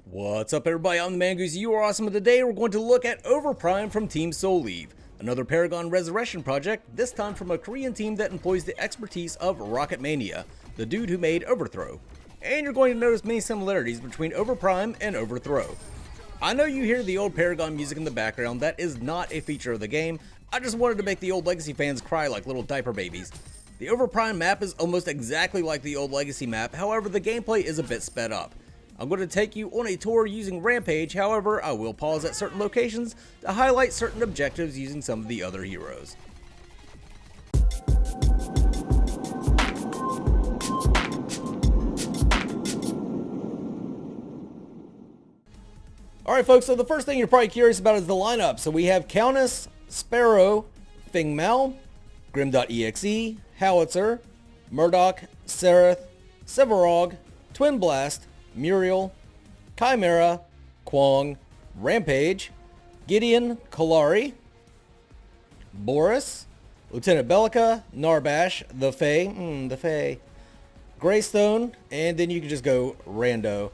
What's up, everybody? I'm the Mangoose. You are awesome. And today we're going to look at OverPrime from Team Soul Leave, another Paragon Resurrection project, this time from a Korean team that employs the expertise of Rocket Mania, the dude who made Overthrow. And you're going to notice many similarities between OverPrime and Overthrow. I know you hear the old Paragon music in the background. That is not a feature of the game. I just wanted to make the old Legacy fans cry like little diaper babies. The OverPrime map is almost exactly like the old Legacy map, however the gameplay is a bit sped up. I'm going to take you on a tour using Rampage, however I will pause at certain locations to highlight certain objectives using some of the other heroes. Alright folks, so the first thing you're probably curious about is the lineup. So we have Countess, Sparrow, Feng Mao, Grim.exe, Howitzer, Murdoch, Sereth, Sevarog, Twin Blast, Muriel, Chimera, Kwong, Rampage, Gideon, Kalari, Boris, Lieutenant Bellica, Narbash, the Fae, Greystone, and then you can just go rando.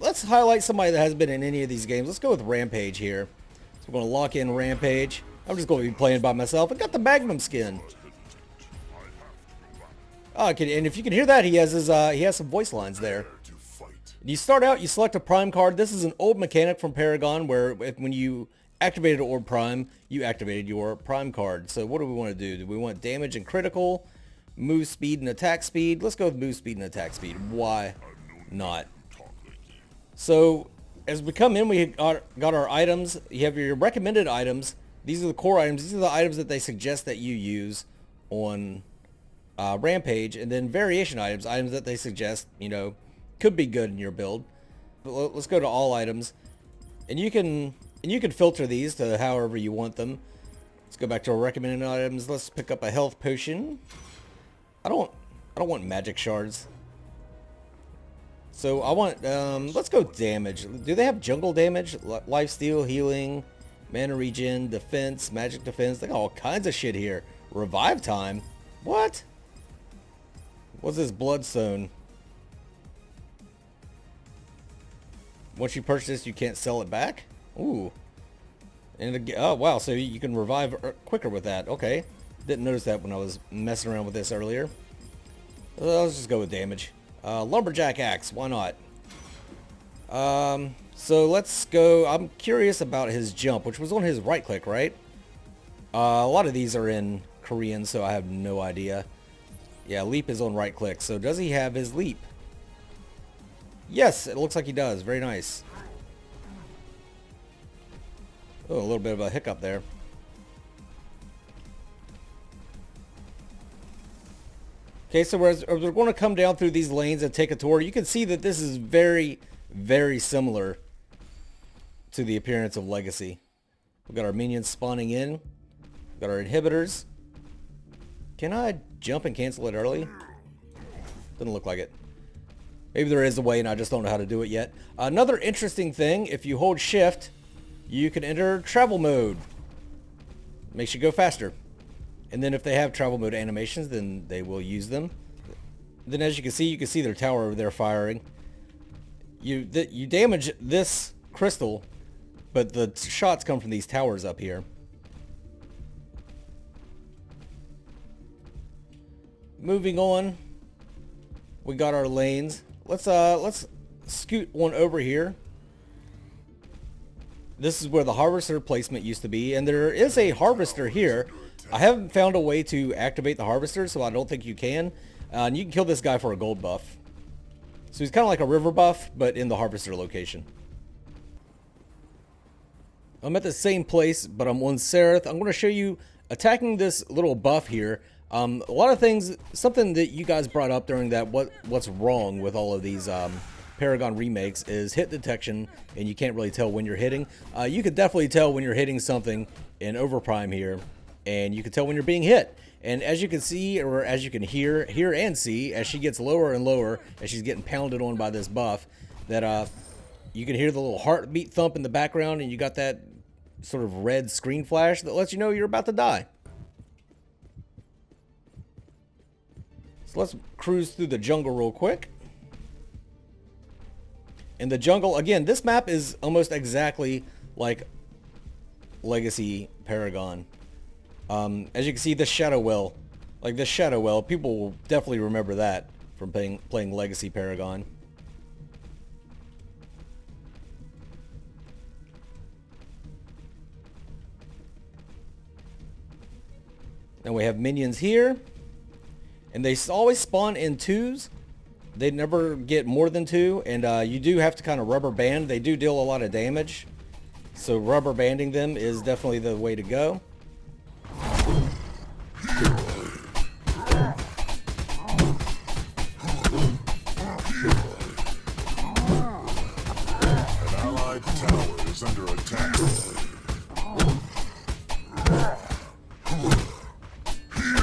Let's highlight somebody that hasn't been in any of these games. Let's go with Rampage here. So we're going to lock in Rampage. I'm just going to be playing by myself. I got the Magnum skin. Oh, and if you can hear that, he has some voice lines there. You start out, you select a Prime card. This is an old mechanic from Paragon where when you activated Orb Prime, you activated your Prime card. So what do we want to do? Do we want damage and critical, move speed and attack speed? Let's go with move speed and attack speed. Why not? So as we come in, we got our items. You have your recommended items. These are the core items. These are the items that they suggest that you use on Rampage. And then variation items, items that they suggest, could be good in your build. But let's go to all items, and you can filter these to however you want them. Let's go back to our recommended items. Let's pick up a health potion. I don't want magic shards. So I want let's go damage. Do they have jungle damage? Lifesteal, healing, mana regen, defense, magic defense. They got all kinds of shit here. Revive time. What? What's this bloodstone? Once you purchase this, you can't sell it back? Ooh. And oh, wow, so you can revive quicker with that. Okay. Didn't notice that when I was messing around with this earlier. Let's just go with damage. Lumberjack axe, why not? So let's go. I'm curious about his jump, which was on his right click, right? A lot of these are in Korean, so I have no idea. Yeah, leap is on right click. So does he have his leap? Yes, it looks like he does. Very nice. Oh, a little bit of a hiccup there. Okay, so as we're going to come down through these lanes and take a tour, you can see that this is very, very similar to the appearance of Legacy. We've got our minions spawning in. We've got our inhibitors. Can I jump and cancel it early? Doesn't look like it. Maybe there is a way and I just don't know how to do it yet. Another interesting thing, if you hold shift, you can enter travel mode. Makes you go faster. And then if they have travel mode animations, then they will use them. Then as you can see their tower over there firing. You damage this crystal, but the shots come from these towers up here. Moving on, we got our lanes. Let's scoot one over here. This is where the harvester placement used to be, and there is a harvester here. I haven't found a way to activate the harvester, so I don't think you can. And you can kill this guy for a gold buff. So he's kind of like a river buff, but in the harvester location. I'm at the same place, but I'm on Sereth. I'm going to show you attacking this little buff here. A lot of things, something that you guys brought up during that what's wrong with all of these Paragon remakes is hit detection, and you can't really tell when you're hitting. You can definitely tell when you're hitting something in OverPrime here, and you can tell when you're being hit. And as you can see, or as you can hear and see, as she gets lower and lower, as she's getting pounded on by this buff, that you can hear the little heartbeat thump in the background, and you got that sort of red screen flash that lets you know you're about to die. So let's cruise through the jungle real quick. In the jungle, again, this map is almost exactly like Legacy Paragon. As you can see, this Shadow Well, like this Shadow Well, people will definitely remember that from playing Legacy Paragon. And we have minions here, and they always spawn in twos. They never get more than two, and you do have to kind of rubber band. They do deal a lot of damage, so rubber banding them is definitely the way to go. An allied tower is under attack.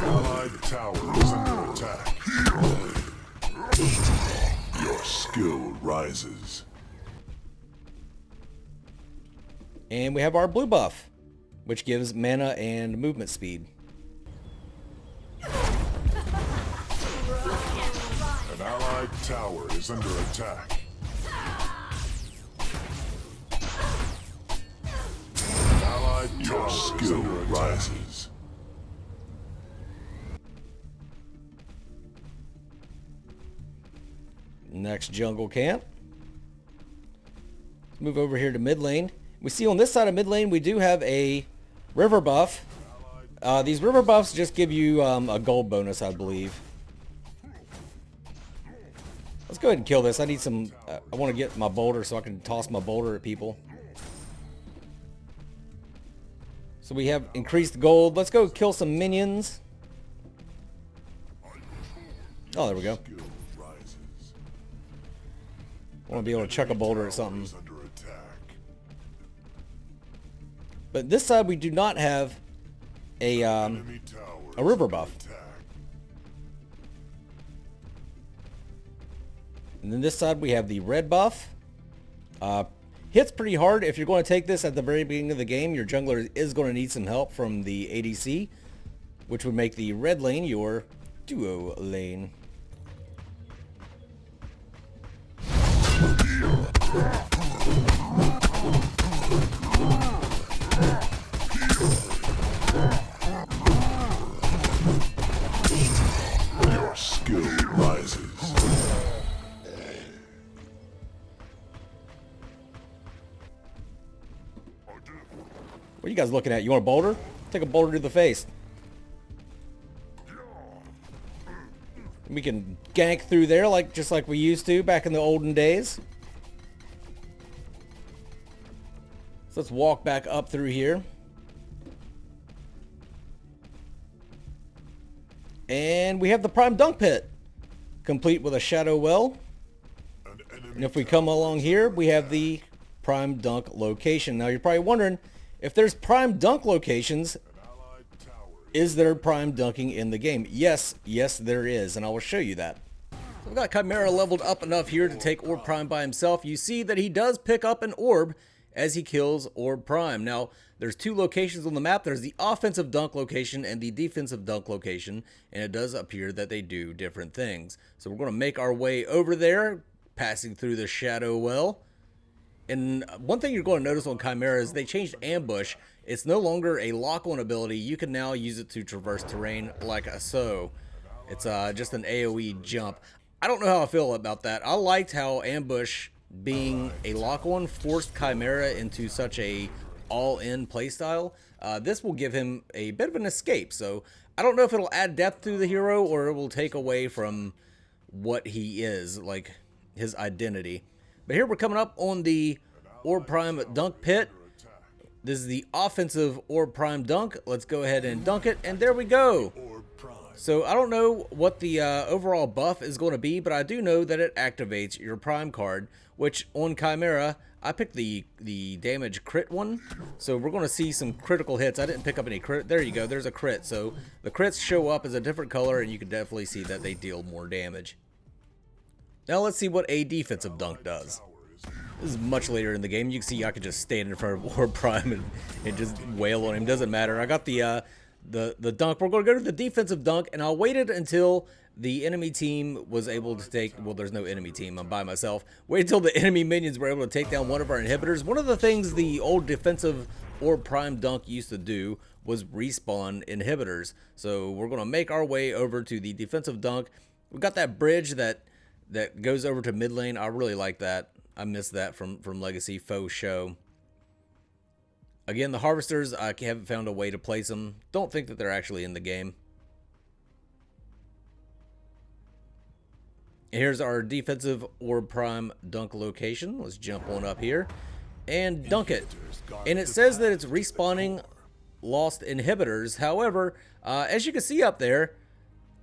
Allied tower is under attack. Your skill rises. And we have our blue buff, which gives mana and movement speed. An allied tower is under attack. An allied tower skill rises. Next jungle camp. Let's move over here to mid lane. We see on this side of mid lane we do have a river buff. These river buffs just give you a gold bonus, I believe. Let's go ahead and kill this. I need some, I want to get my boulder so I can toss my boulder at people. So we have increased gold. Let's go kill some minions. Oh, there we go. I want to be able to chuck a boulder at something. But this side we do not have a river buff. And then this side we have the red buff. Hits pretty hard. If you're going to take this at the very beginning of the game, your jungler is going to need some help from the ADC, which would make the red lane your duo lane. Your skill rises. What are you guys looking at? You want a boulder? Take a boulder to the face. We can gank through there just like we used to back in the olden days. So let's walk back up through here. And we have the Prime Dunk Pit, complete with a Shadow Well. And if we come along here, we have the Prime Dunk location. Now you're probably wondering, if there's Prime Dunk locations, is there Prime Dunking in the game? Yes, there is, and I will show you that. So we've got Chimera leveled up enough here to take Orb Prime by himself. You see that he does pick up an orb as he kills Orb Prime. Now, there's two locations on the map. There's the offensive dunk location and the defensive dunk location, and it does appear that they do different things. So we're going to make our way over there, passing through the Shadow Well. And one thing you're going to notice on Chimera is they changed Ambush. It's no longer a lock-on ability. You can now use it to traverse terrain like so. It's just an AoE jump. I don't know how I feel about that. I liked how Ambush being a lock-on forced Chimera into such a all-in playstyle. This will give him a bit of an escape. So I don't know if it'll add depth to the hero or it will take away from what he is, like his identity. But here we're coming up on the Orb Prime Dunk Pit. This is the offensive Orb Prime Dunk. Let's go ahead and dunk it, and there we go. So I don't know what the overall buff is going to be, but I do know that it activates your Prime card, which on Chimera, I picked the damage crit one. So we're going to see some critical hits. I didn't pick up any crit. There you go. There's a crit. So the crits show up as a different color, and you can definitely see that they deal more damage. Now let's see what a defensive dunk does. This is much later in the game. You can see I could just stand in front of Orb Prime and just wail on him. Doesn't matter. I got the dunk. We're going to go to the defensive dunk, and I'll wait it until the enemy team was able to take, well, there's no enemy team, I'm by myself. Wait until the enemy minions were able to take down one of our inhibitors. One of the things the old defensive or prime dunk used to do was respawn inhibitors. So we're going to make our way over to the defensive dunk. We got that bridge that goes over to mid lane. I really like that. I miss that from Legacy faux show. Again, the harvesters, I haven't found a way to place them. Don't think that they're actually in the game. Here's our defensive orb prime dunk location. Let's jump on up here and dunk it. And it says that it's respawning lost inhibitors. However, as you can see up there,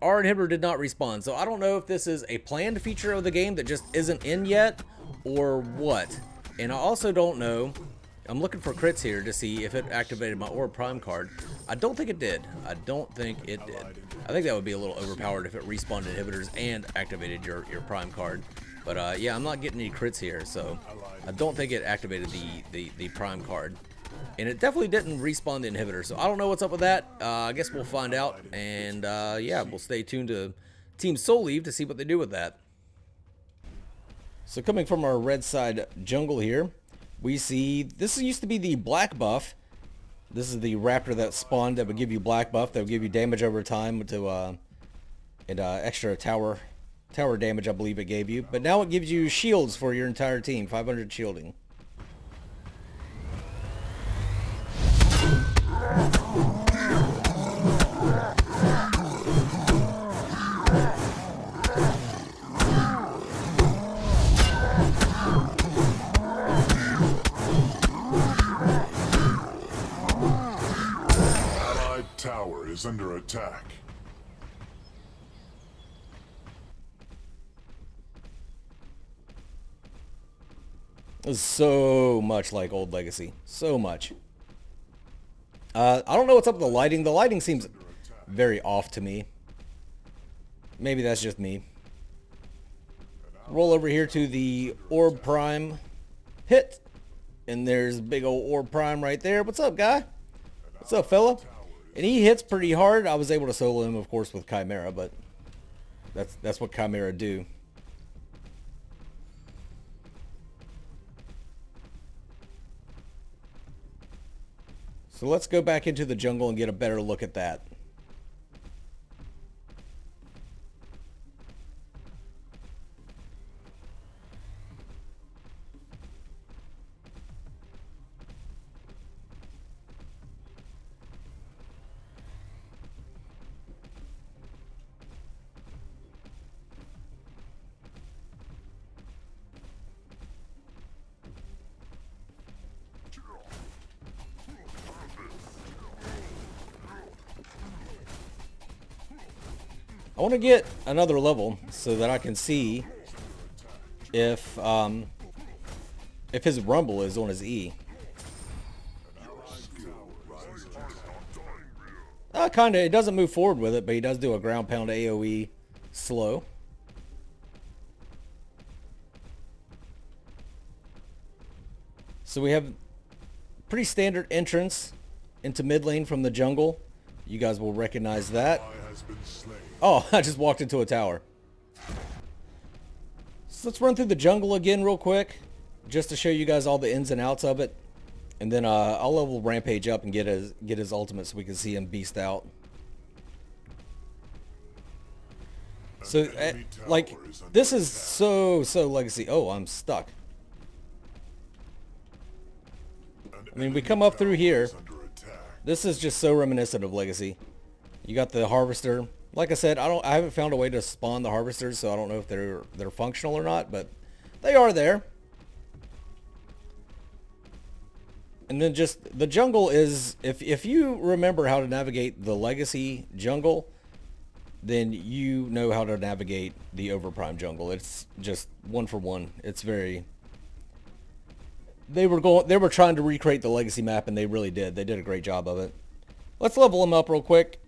our inhibitor did not respawn. So I don't know if this is a planned feature of the game that just isn't in yet or what. And I also don't know. I'm looking for crits here to see if it activated my orb prime card. I don't think it did. I don't think it did. I think that would be a little overpowered if it respawned inhibitors and activated your prime card. But yeah, I'm not getting any crits here, so I don't think it activated the prime card. And it definitely didn't respawn the inhibitor, so I don't know what's up with that. I guess we'll find out, and yeah, we'll stay tuned to Team Soul Leave to see what they do with that. So coming from our red side jungle here, we see this used to be the black buff. This is the raptor that spawned that would give you black buff, that would give you damage over time to and extra tower damage, I believe it gave you. But now it gives you shields for your entire team, 500 shielding. Tower is under attack. This is so much like old Legacy. So much. I don't know what's up with the lighting. The lighting seems very off to me. Maybe that's just me. Roll over here to the Orb Prime hit. And there's big old Orb Prime right there. What's up, guy? What's up, fella? And he hits pretty hard. I was able to solo him, of course, with Chimera, but that's what Chimera do. So let's go back into the jungle and get a better look at that. I want to get another level so that I can see if his rumble is on his E. Kinda. It doesn't move forward with it, but he does do a ground pound AoE slow. So we have pretty standard entrance into mid lane from the jungle. You guys will recognize that. Oh, I just walked into a tower. So let's run through the jungle again real quick, just to show you guys all the ins and outs of it. And then I'll level Rampage up and get his ultimate so we can see him beast out. So, like, this is so Legacy. Oh, I'm stuck. I mean, we come up through here. This is just so reminiscent of Legacy. You got the harvester. Like I said, I haven't found a way to spawn the harvesters, so I don't know if they're functional or not, but they are there. And then just the jungle is, if you remember how to navigate the Legacy jungle, then you know how to navigate the OverPrime jungle. It's just one for one. It's very. They were trying to recreate the Legacy map, and they really did. They did a great job of it. Let's level them up real quick.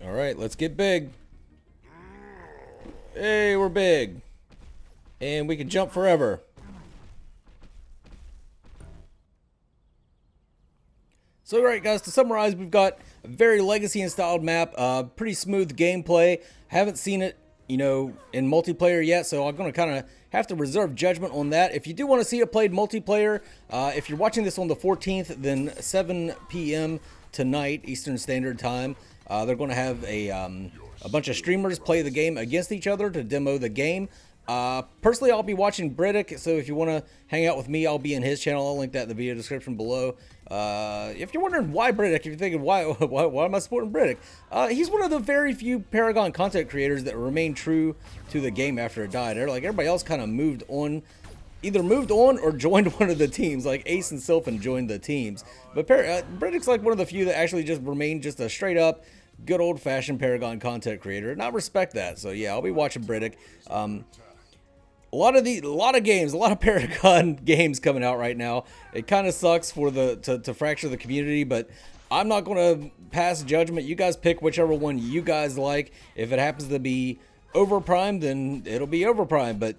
All right, let's get big. Hey, we're big. And we can jump forever. So alright guys, to summarize, we've got a very legacy and styled map, pretty smooth gameplay. Haven't seen it, you know, in multiplayer yet, so I'm going to kind of have to reserve judgment on that. If you do want to see it played multiplayer, if you're watching this on the 14th, then 7 p.m. tonight, Eastern Standard Time, they're going to have a bunch of streamers play the game against each other to demo the game. Personally, I'll be watching Britik, so if you want to hang out with me, I'll be in his channel. I'll link that in the video description below. If you're wondering why Britik, if you're thinking, why am I supporting Britik? He's one of the very few Paragon content creators that remain true to the game after it died. Like, everybody else kind of moved on, either moved on or joined one of the teams, like Ace and Sylphin joined the teams. But Britik's like one of the few that actually just remained just a straight up, good old-fashioned Paragon content creator, and I respect that. So yeah, I'll be watching Britik. A lot of games, a lot of Paragon games coming out right now. It kind of sucks for to fracture the community, but I'm not going to pass judgment. You guys pick whichever one you guys like. If it happens to be OverPrime, then it'll be OverPrime. But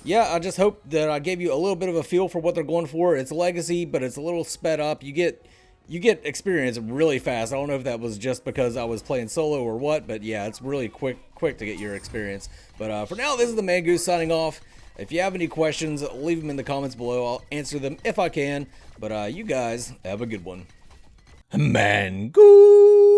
yeah, I just hope that I gave you a little bit of a feel for what they're going for. It's legacy, but it's a little sped up. You get experience really fast. I don't know if that was just because I was playing solo or what, but yeah, it's really quick to get your experience. But for now, this is the Mangoose signing off. If you have any questions, leave them in the comments below. I'll answer them if I can. But you guys have a good one. Mangoose!